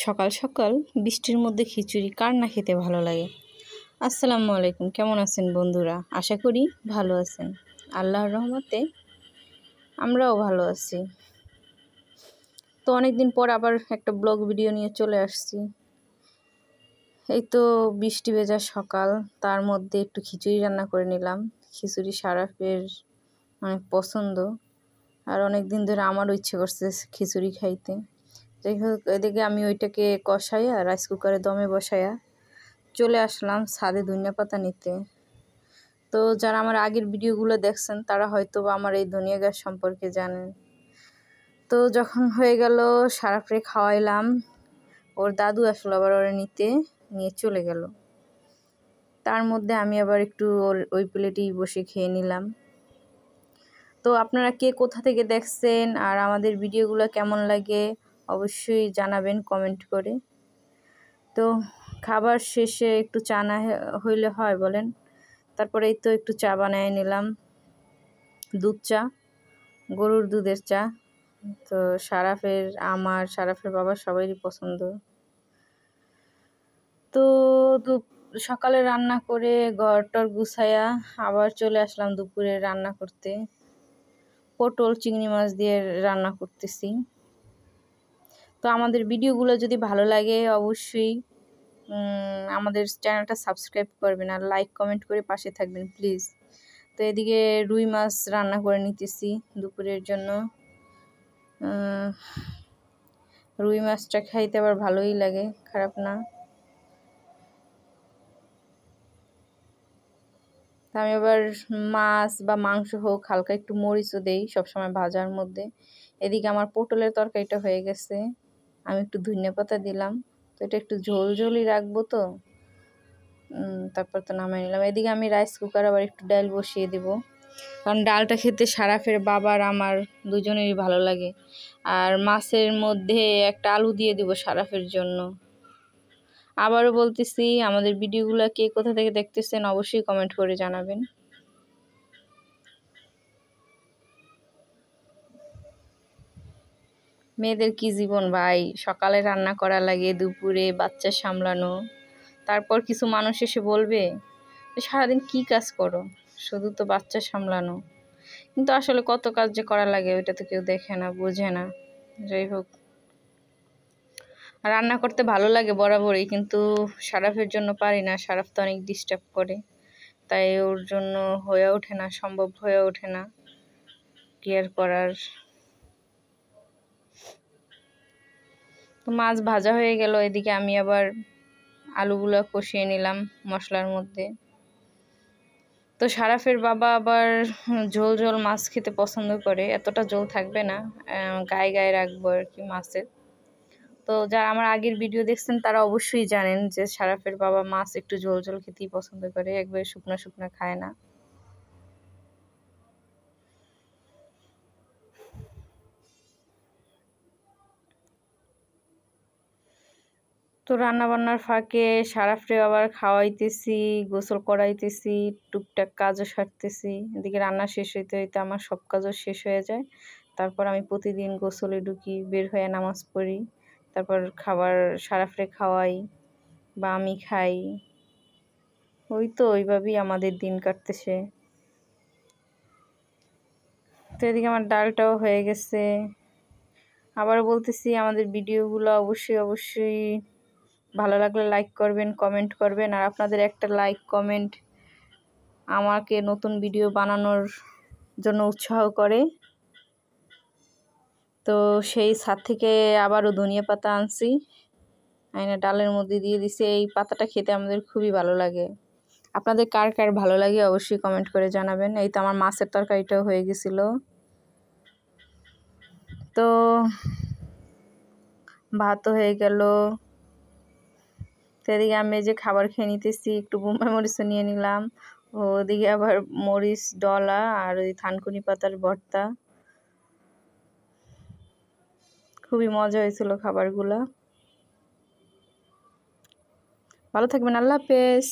সকাল সকাল বৃষ্টির মধ্যে খিচুড়ি কার না খেতে ভালো লাগে। আসসালামু আলাইকুম, কেমন আছেন বন্ধুরা? আশা করি ভালো আছেন। আল্লাহর রহমতে আমরাও ভালো আছি। তো অনেক দিন পর আবার একটা ব্লগ ভিডিও নিয়ে চলে আসছি। এই তো বৃষ্টি ভেজা সকাল, তার মধ্যে একটু খিচুড়ি রান্না করে নিলাম। খিচুড়ি সারাফের অনেক পছন্দ, আর অনেক দিন ধরে আমারও ইচ্ছে করছে খিচুড়ি খাইতে। যাই হোক, এদিকে আমি ওইটাকে কষাইয়া রাইস কুকারে দমে বসাইয়া চলে আসলাম ছাদে ধনিয়া পাতা নিতে। তো যারা আমার আগের ভিডিওগুলো দেখছেন তারা হয়তো বা আমার এই ধনিয়া গাছ সম্পর্কে জানেন। তো যখন হয়ে গেল সারাফরে খাওয়াইলাম, ওর দাদু আসলো আবার ওরা নিয়ে চলে গেল। তার মধ্যে আমি আবার একটু ওই প্লেটেই বসে খেয়ে নিলাম। তো আপনারা কে কোথা থেকে দেখছেন আর আমাদের ভিডিওগুলো কেমন লাগে অবশ্যই জানাবেন কমেন্ট করে। তো খাবার শেষে একটু চা না হইলে হয় বলেন? তারপরে এই তো একটু চা বানিয়ে নিলাম, দুধ চা, গরুর দুধের চা। তো সারাফের বাবার সবারই পছন্দ। তো সকালে রান্না করে ঘরটর গুছাইয়া আবার চলে আসলাম দুপুরে রান্না করতে। পটল চিংড়ি মাছ দিয়ে রান্না করতেছি। তো আমাদের ভিডিওগুলো যদি ভালো লাগে অবশ্যই আমাদের চ্যানেলটা সাবস্ক্রাইব করবেন আর লাইক কমেন্ট করে পাশে থাকবেন প্লিজ। তো এদিকে রুই মাছ রান্না করে নিতেছি দুপুরের জন্য। রুই মাছটা খাইতে আবার ভালোই লাগে, খারাপ না। আমি আবার মাছ বা মাংস হোক হালকা একটু মরিচও দেই সবসময় ভাজার মধ্যে। এদিকে আমার পটলের তরকারিটা হয়ে গেছে, আমি একটু ধনিয়া পাতা দিলাম। তো এটা একটু ঝোল ঝোলই রাখবো, তো তারপর তো নামাই নিলাম। এদিকে আমি রাইস কুকার আবার একটু ডাল বসিয়ে দেব, কারণ ডালটা খেতে সারাফের বাবার আমার দুজনেরই ভালো লাগে। আর মাছের মধ্যে একটা আলু দিয়ে দিব সারাফের জন্য। আবারও বলতেছি, আমাদের ভিডিওগুলো কে কোথা থেকে দেখতেছেন অবশ্যই কমেন্ট করে জানাবেন। মেয়েদের কি জীবন ভাই, সকালে রান্না করা লাগে, দুপুরে বাচ্চা সামলানো, তারপর কিছু মানুষ এসে বলবে সারাদিন কি কাজ করো, শুধু তো বাচ্চা সামলানো। কিন্তু আসলে কত কাজ যে করা লাগে ওইটা তো কেউ দেখে না, বোঝে না। যাই হোক, রান্না করতে ভালো লাগে বরাবরই, কিন্তু সারাফের জন্য পারি না। সারাফ তো অনেক ডিস্টার্ব করে, তাই ওর জন্য হয়ে ওঠে না, সম্ভব হয়ে ওঠে না কেয়ার করার। তো মাছ ভাজা হয়ে গেল, এদিকে আমি আবার আলুগুলো কষিয়ে নিলাম মশলার মধ্যে। তো সারাফের বাবা আবার ঝোল ঝোল মাছ খেতে পছন্দ করে, এতটা ঝোল থাকবে না, গায়ে গায়ে রাখবো আর কি মাছের। তো যারা আমার আগের ভিডিও দেখছেন তারা অবশ্যই জানেন যে সারাফের বাবা মাছ একটু ঝোল ঝোল খেতেই পছন্দ করে, একবারে শুকনো শুকনো খায় না। তো রান্না বান্নার ফাঁকে সারাফরে আবার খাওয়াইতেছি, গোসল করাইতেছি, টুকটাক কাজও সারতেছি। এদিকে রান্না শেষ হইতে হইতে আমার সব কাজও শেষ হয়ে যায়। তারপর আমি প্রতিদিন গোসলে ঢুকি, বের হয়ে নামাজ পড়ি, তারপর খাবার সারাফরে খাওয়াই বা আমি খাই। ওই তো ওইভাবেই আমাদের দিন কাটতেছে। তো এদিকে আমার ডালটাও হয়ে গেছে। আবারও বলতেছি, আমাদের ভিডিওগুলো অবশ্যই ভালো লাগলে লাইক করবেন, কমেন্ট করবেন। আর আপনাদের একটা লাইক কমেন্ট আমাকে নতুন ভিডিও বানানোর জন্য উৎসাহ করে। তো সেই ছাদ থেকে আবারও ধনিয়া পাতা আনছি, আইনা ডালের মধ্যে দিয়ে দিছি। এই পাতাটা খেতে আমাদের খুবই ভালো লাগে। আপনাদের কার কার ভালো লাগে অবশ্যই কমেন্ট করে জানাবেন। এই তো আমার মাছের তরকারিটাও হয়ে গেছিল। তো ভাতও হয়ে গেল। তো এদিকে আমি যে খাবার খেয়ে নিতেছি, একটু বোম্বাই মরিচও নিয়ে নিলাম। ওদিকে আবার মরিচ ডলা আর ওই থানকুনি পাতার ভর্তা, খুবই মজা হয়েছিল খাবারগুলা। ভালো থাকবেন, আল্লাহ হাফেজ।